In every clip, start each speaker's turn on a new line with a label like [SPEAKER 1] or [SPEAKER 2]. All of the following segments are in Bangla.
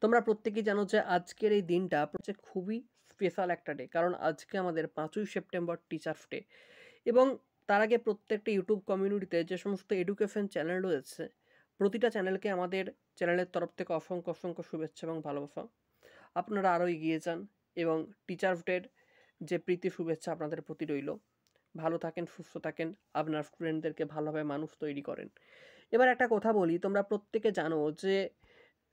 [SPEAKER 1] তোমরা প্রত্যেকেই জানো যে আজকের এই দিনটা হচ্ছে খুবই স্পেশাল একটা ডে, কারণ আজকে আমাদের 5ই সেপ্টেম্বর টিচার্স ডে। এবং তার আগে প্রত্যেকটা ইউটিউব কমিউনিটিতে যে সমস্ত এডুকেশন চ্যানেল রয়েছে, প্রতিটা চ্যানেলকে আমাদের চ্যানেলের তরফ থেকে অসংখ্য অসংখ্য শুভেচ্ছা এবং ভালোবাসা। আপনারা আরও এগিয়ে যান এবং টিচার্স ডের যে প্রীতি শুভেচ্ছা আপনাদের প্রতি রইল। ভালো থাকেন, সুস্থ থাকেন, আপনার স্টুডেন্টদেরকে ভালোভাবে মানুষ তৈরি করেন। এবার একটা কথা বলি, তোমরা প্রত্যেকে জানো যে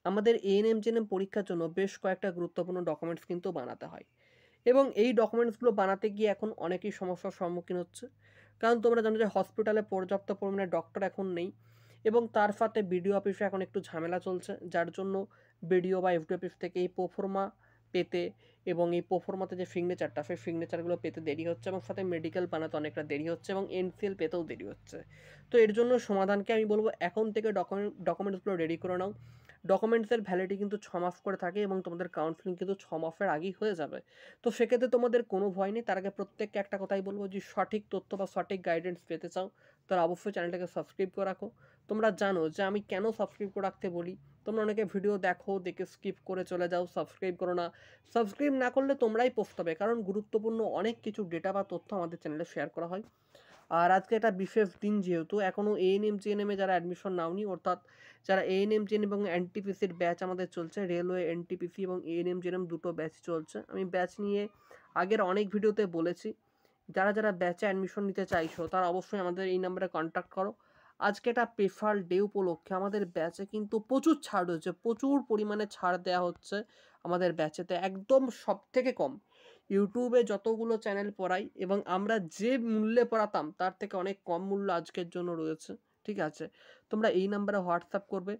[SPEAKER 1] আমাদের এএনএম জেএনএম পরীক্ষার জন্য বেশ কয়েকটা গুরুত্বপূর্ণ ডকুমেন্টস কিন্তু বানাতে হয়, এবং এই ডকুমেন্টসগুলো বানাতে গিয়ে এখন অনেকেই সমস্যার সম্মুখীন হচ্ছে। কারণ তোমরা জানো যে হসপিটালে পর্যাপ্ত পরিমাণে ডক্টর এখন নেই, এবং তার সাথে বিডিও অফিসে এখন একটু ঝামেলা চলছে, যার জন্য বিডিও বা এফডি অফিস থেকে এই প্রোফর্মা পেতে এবং এই প্রোফর্মাতে যে সিগনেচারটা, সেই সিগনেচারগুলো পেতে দেরি হচ্ছে, এবং সাথে মেডিকেল বানাতে অনেকটা দেরি হচ্ছে, এবং এনসিএল পেতেও দেরি হচ্ছে। তো এর জন্য সমাধানকে আমি বলবো, এখন থেকে ডকুমেন্টসগুলো রেডি করে নাও। ডকুমেন্টসের ভ্যালিডিটি কিন্তু 6 মাস করে থাকে, এবং তোমাদের কাউন্সেলিং কিন্তু 6 মাসের আগেই হয়ে যাবে। তো সেক্ষেত্রে তোমাদের কোনো ভয় নেই। তার আগে প্রত্যেককে একটা কথাই বলবো, যে সঠিক তথ্য বা সঠিক গাইডেন্স পেতে চাও তাহলে অবশ্যই চ্যানেলটাকে সাবস্ক্রাইব করে রাখো। তোমরা জানো যে আমি কেন সাবস্ক্রাইব করে রাখতে বলি। তোমরা অনেকে ভিডিও দেখো, দেখে স্কিপ করে চলে যাও, সাবস্ক্রাইব করো না। সাবস্ক্রাইব না করলে তোমরাই পস্তাবে, কারণ গুরুত্বপূর্ণ অনেক কিছু ডেটা বা তথ্য আমাদের চ্যানেলে শেয়ার করা হয়। আর আজকে একটা বিশেষ দিন, যেহেতু এখনও এএনএম জিএনএমে যারা অ্যাডমিশন নাওনি, অর্থাৎ যারা এএনএম জিএনএম এবং এনটিপিসির ব্যাচ আমাদের চলছে, রেলওয়ে এনটিপিসি এবং এএনএম জিএনএম দুটো ব্যাচ চলছে। আমি ব্যাচ নিয়ে আগের অনেক ভিডিওতে বলেছি, যারা যারা ব্যাচে অ্যাডমিশন নিতে চাইছো তারা অবশ্যই আমাদের এই নাম্বারে কন্ট্যাক্ট করো। আজকে একটা স্পেশাল ডে উপলক্ষে আমাদের ব্যাচে কিন্তু প্রচুর ছাড় হচ্ছে, প্রচুর পরিমাণে ছাড় দেওয়া হচ্ছে আমাদের ব্যাচেতে, একদম সব থেকে কম। ইউটিউবে যতগুলো চ্যানেল পড়াই এবং আমরা যে মূল্যে পড়াতাম তার থেকে অনেক কম মূল্য আজকের জন্য রয়েছে। ঠিক আছে, তোমরা এই নাম্বারে হোয়াটসঅ্যাপ করবে।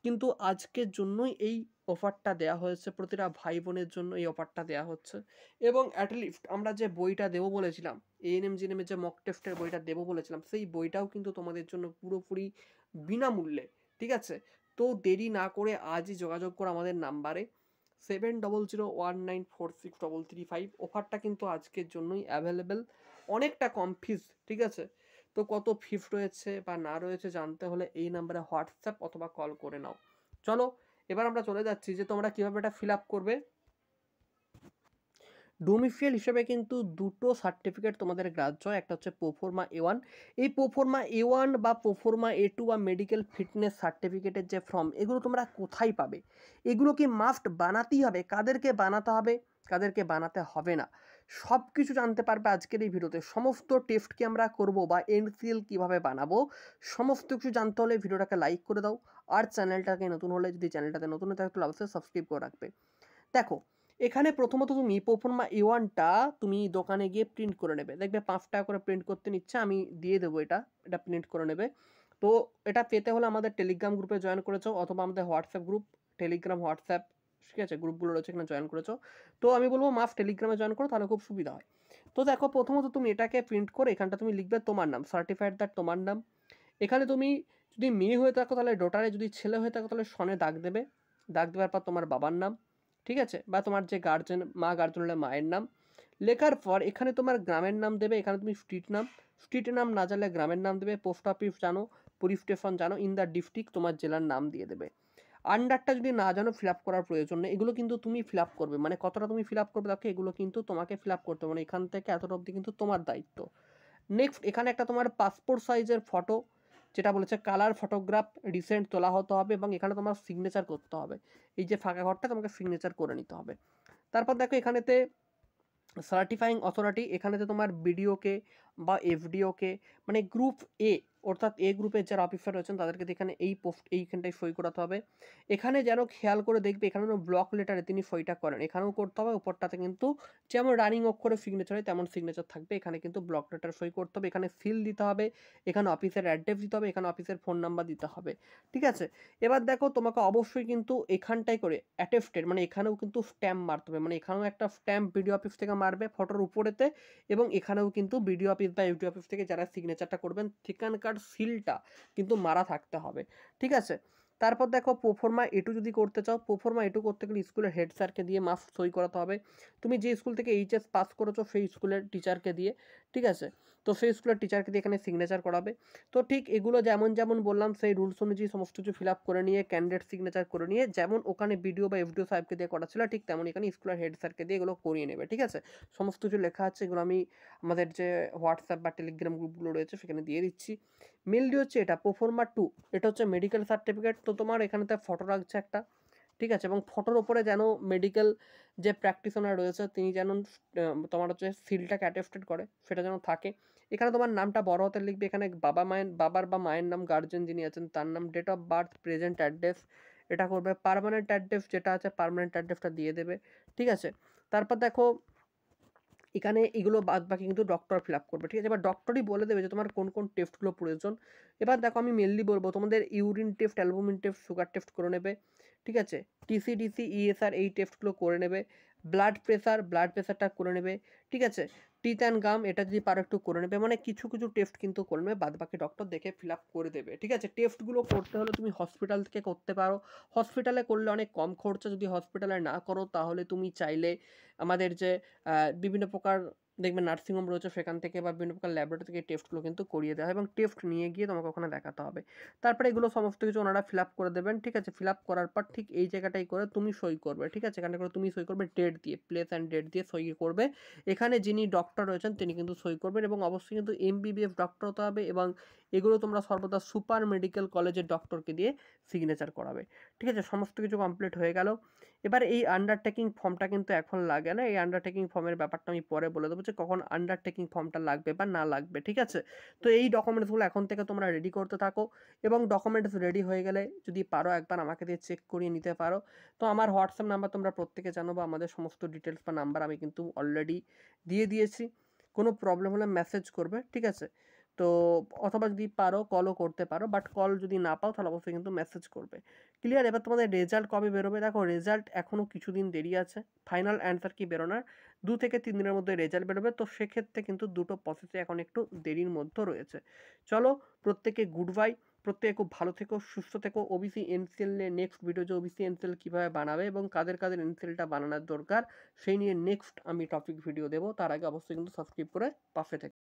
[SPEAKER 1] কিন্তু আজকের জন্যই এই অফারটা দেওয়া হয়েছে, প্রতিটা ভাই বোনের জন্য এই অফারটা দেওয়া হচ্ছে। এবং অ্যাটলিস্ট আমরা যে বইটা দেবো বলেছিলাম, এএনএম জিএনএমের যে মক টেস্টের বইটা দেবো বলেছিলাম, সেই বইটাও কিন্তু তোমাদের জন্য পুরোপুরি বিনামূল্যে। ঠিক আছে, তো দেরি না করে আজই যোগাযোগ করো আমাদের নাম্বারে 7001946335। অফারটা কিন্তু আজকের জন্যই অ্যাভেলেবেল, অনেকটা কম ফিস। ঠিক আছে, তো কত ফিস রয়েছে বা না রয়েছে জানতে হলে এই নাম্বারে হোয়াটসঅ্যাপ অথবা কল করে নাও। চলো এবার আমরা চলে যাচ্ছি যে তোমরা কীভাবে এটা ফিল আপ করবে। ডোমিসিয়াল হিসেবে কিন্তু দুটো সার্টিফিকেট তোমাদের গ্রাহ্য হয়, একটা হচ্ছে প্রোফর্মা A1। এই প্রোফর্মা A1 বা প্রোফর্মা A2 বা মেডিকেল ফিটনেস সার্টিফিকেটের যে ফর্ম, এগুলো তোমরা কোথায় পাবে? এগুলো কি মাস্ট বানাতেই হবে? কাদেরকে বানাতে হবে, কাদেরকে বানাতে হবে না, সব কিছু জানতে পারবে আজকের এই ভিডিওতে। সমস্ত টেস্ট কি আমরা করব বা এনসিএল কীভাবে বানাবো, সমস্ত কিছু জানতে হলে ভিডিওটাকে লাইক করে দাও। আর চ্যানেলটাকে নতুন হলে, যদি চ্যানেলটাতে নতুন হয়ে থাকে তাহলে অবশ্যই সাবস্ক্রাইব করে রাখবে। দেখো, এখানে প্রথমত তুমি প্রোফর্মা A1টা তুমি দোকানে গিয়ে প্রিন্ট করে নেবে। দেখবে 5 টাকা করে প্রিন্ট করতে নিচ্ছে, আমি দিয়ে দেবো। এটা প্রিন্ট করে নেবে। তো এটা পেতে হলে আমাদের টেলিগ্রাম গ্রুপে জয়েন করেছো, অথবা আমাদের হোয়াটসঅ্যাপ গ্রুপ, টেলিগ্রাম, হোয়াটসঅ্যাপ, ঠিক আছে, গ্রুপগুলো রয়েছে, এখানে জয়েন করেছো। তো আমি বলবো মাস্ট টেলিগ্রামে জয়েন করো, তাহলে খুব সুবিধা হয়। তো দেখো, প্রথমত তুমি এটাকে প্রিন্ট করে এখানটা তুমি লিখবে তোমার নাম, সার্টিফাইড দ্যাট তোমার নাম। এখানে তুমি যদি মেয়ে হয়ে থাকো তাহলে ডটারে, যদি ছেলে হয়ে থাকো তাহলে সনে দাগ দেবে। দাগ দেওয়ার পর তোমার বাবার নাম, ঠিক আছে, বা তোমার যে গার্জেন, মা গার্জেন হলে মায়ের নাম। লেখার পর এখানে তোমার গ্রামের নাম দেবে। এখানে তুমি স্ট্রিটের নাম না জানলে গ্রামের নাম দেবে। পোস্ট অফিস জানো, পুলিশ স্টেশন জানো, ইন দ্য ডিস্ট্রিক্ট তোমার জেলার নাম দিয়ে দেবে। আন্ডারটা যদি না জানো, ফিল আপ করার প্রয়োজন নেই। এগুলো কিন্তু তুমি ফিল আপ করবে, মানে কতটা তুমি ফিল আপ করবে দেখো, এগুলো কিন্তু তোমাকে ফিল আপ করতে হবে, মানে এখান থেকে এতটা অবধি কিন্তু তোমার দায়িত্ব। নেক্সট, এখানে একটা তোমার পাসপোর্ট সাইজের ফটো, যেটা বলেছে কালার ফটোগ্রাফ, রিসেন্ট তোলা হতে হবে, এবং এখানে তোমার সিগনেচার করতে হবে। এই যে ফাঁকা ঘরটা, তোমাকে সিগনেচার করে নিতে হবে। তারপর দেখো এখানেতে সার্টিফাইং অথরিটি, এখানেতে তোমার বিডিওকে বা এফডিওকে, মানে গ্রুপ এ, অর্থাৎ এ গ্রুপের যারা অফিসার রয়েছেন তাদেরকে এখানে এই পোস্ট, এইখানটায় সই করাতে হবে। এখানে যেন খেয়াল করে দেখবে, এখানে ব্লক লেটারে তিনি সইটা করেন, এখানেও করতে হবে। উপরটাতে কিন্তু যেমন রানিং অক্ষরে সিগনেচার হয় তেমন সিগনেচার থাকবে, এখানে কিন্তু ব্লক লেটার সই করতে হবে। এখানে সিল দিতে হবে, এখানে অফিসের অ্যাড্রেস দিতে হবে, এখানে অফিসের ফোন নাম্বার দিতে হবে। ঠিক আছে, এবার দেখো তোমাকে অবশ্যই কিন্তু এখানটাই করে অ্যাটেস্টেড, মানে এখানেও কিন্তু স্ট্যাম্প মারতে হবে, মানে এখানেও একটা স্ট্যাম্প বিডিও অফিস থেকে মারবে ফটোর উপরেতে, এবং এখানেও কিন্তু বিডিও অফিস বা ইউডি অফিস থেকে যারা সিগনেচারটা করবেন সেখানকার সিলটা কিন্তু মারা থাকতে হবে। ঠিক আছে, তারপর দেখো প্রোফর্মা A2 যদি করতে চাও, প্রোফর্মা A2 করতে গেলে স্কুলের হেড স্যারকে দিয়ে মাস্ট সই করাতে হবে। তুমি যে স্কুল থেকে এইচএস পাস করেছো সেই স্কুলের টিচারকে দিয়ে। ঠিক আছে? তো সেই স্কুলের টিচারকে দিয়ে এখানে সিগনেচার করাবে। তো ঠিক এগুলো যেমন বললাম সেই রুলস অনুযায়ী সমস্ত কিছু ফিল আপ করে নিয়ে ক্যান্ডিডেট সিগনেচার করে নিয়ে যেমন ওখানে বিডিও বা এফডিও সাহেবকে দিয়ে করাচ্ছিল ঠিক তেমন এখানে স্কুলের হেড স্যারকে দিয়ে এগুলো করিয়ে নেবে। ঠিক আছে? সমস্ত কিছু লেখা আছে, এগুলো আমি আমাদের যে হোয়াটসঅ্যাপ বা টেলিগ্রাম গ্রুপগুলো রয়েছে সেখানে দিয়ে দিচ্ছি। মেইনলি হচ্ছে এটা প্রোফর্মা 2, এটা হচ্ছে মেডিকেল সার্টিফিকেট। তো তোমার এখানেতে ফটো রাখছে একটা, ঠিক আছে? এবং ফটোর উপরে যেন মেডিকেল যে প্র্যাকটিশনার রয়েছে তিনি যেন তোমার হচ্ছে সিলটাকে অ্যাটেস্টেড করে সেটা যেন থাকে। এখানে তোমার নামটা বড় হাতে লিখবে, এখানে বাবার বা মায়ের নাম, গার্জেন যিনি আছেন তার নাম, date of birth, present address এটা করবে। পার্মানেন্ট অ্যাড্রেস যেটা আছে পার্মানেন্ট অ্যাড্রেসটা দিয়ে দেবে। ঠিক আছে? তারপর দেখো এখানে এগুলো বাদবাকি কিন্তু ডক্টর ফিল আপ করবে। ঠিক আছে? এবার ডক্টরই বলে দেবে যে তোমার কোন টেস্টগুলো প্রয়োজন। এবার দেখো আমি মেইনলি বলবো তোমাদের urine test, albumin test, sugar test করে নেবে। ঠিক আছে? টিসি, ইএসআর এই টেস্টগুলো করে নেবে। ব্লাড প্রেশারটা করে নেবে। ঠিক আছে? টিথ অ্যান্ড গাম এটা যদি পারো একটু করে নেবে। মানে কিছু টেস্ট কিন্তু করে নেবে, বাদবাকি ডক্টর দেখে ফিল আপ করে দেবে। ঠিক আছে? টেস্টগুলো করতে হলে তুমি হসপিটাল থেকে করতে পারো। হসপিটালে করলে অনেক কম খরচা, যদি হসপিটালে না করো তাহলে তুমি চাইলে আমাদের যে বিভিন্ন প্রকার দেখবেন নার্সিংহোম রয়েছে সেখান থেকে বা বিভিন্ন প্রকার ল্যাবরেটরি থেকে টেস্টগুলো কিন্তু করিয়ে দেওয়া হয় এবং টেস্ট নিয়ে গিয়ে তোমাকে ওখানে দেখাতে হবে। তারপরে এগুলো সমস্ত কিছু ওনারা ফিল আপ করে দেবেন। ঠিক আছে? ফিল আপ করার পর ঠিক এই জায়গাটাই করে তুমি সই করবে। ঠিক আছে? এখানে করে তুমি সই করবে ডেট দিয়ে, প্লেস অ্যান্ড ডেট দিয়ে সই করবে। এখানে যিনি ডক্টর রয়েছেন তিনি কিন্তু সই করবেন এবং অবশ্যই কিন্তু এমবিবিএস ডক্টর হতে হবে এবং এগুলো তোমরা সর্বদা সুপার মেডিকেল কলেজের ডক্টরকে দিয়ে সিগনেচার করাবে। ঠিক আছে? সমস্ত কিছু কমপ্লিট হয়ে গেল। এবার এই আন্ডারটেকিং ফর্মটা কিন্তু এখন লাগে না। এই আন্ডারটেকিং ফর্মের ব্যাপারটা আমি পরে বলে দেবো যে কখন আন্ডারটেকিং ফর্মটা লাগবে বা না লাগবে। ঠিক আছে? তো এই ডকুমেন্টসগুলো এখন থেকে তোমরা রেডি করতে থাকো এবং ডকুমেন্টস রেডি হয়ে গেলে যদি পারো একবার আমাকে দিয়ে চেক করিয়ে নিতে পারো। তো আমার হোয়াটসঅ্যাপ নাম্বার তোমরা প্রত্যেকে জানো বা আমাদের সমস্ত ডিটেলস বা নাম্বার আমি কিন্তু অলরেডি দিয়ে দিয়েছি। কোনো প্রবলেম হলে মেসেজ করবে। ঠিক আছে? তো অথবা যদি পারো কলও করতে পারো, বাট কল যদি না পাও তাহলে অবশ্যই কিন্তু মেসেজ করবে। ক্লিয়ার? এবার তোমাদের রেজাল্ট কবে বেরোবে? দেখো রেজাল্ট এখনও কিছুদিন দেরি আছে। ফাইনাল অ্যান্সার কি বেরোনোর 2 থেকে 3 দিনের মধ্যে রেজাল্ট বেরোবে। তো সেক্ষেত্রে কিন্তু দুটো প্রসেসে এখন একটু দেরির মধ্যে রয়েছে। চলো প্রত্যেকে গুড বাই। প্রত্যেকে খুব ভালো থেকো, সুস্থ থেকো। ওবিসি এনসিএল নিয়ে নেক্সট ভিডিও যে ওবিসি এনসিএল কীভাবে বানাবে এবং কাদের এনসিএলটা বানানোর দরকার সেই নিয়ে নেক্সট আমি টপিক ভিডিও দেবো। তার আগে অবশ্যই কিন্তু সাবস্ক্রাইব করে পাশে থেকো।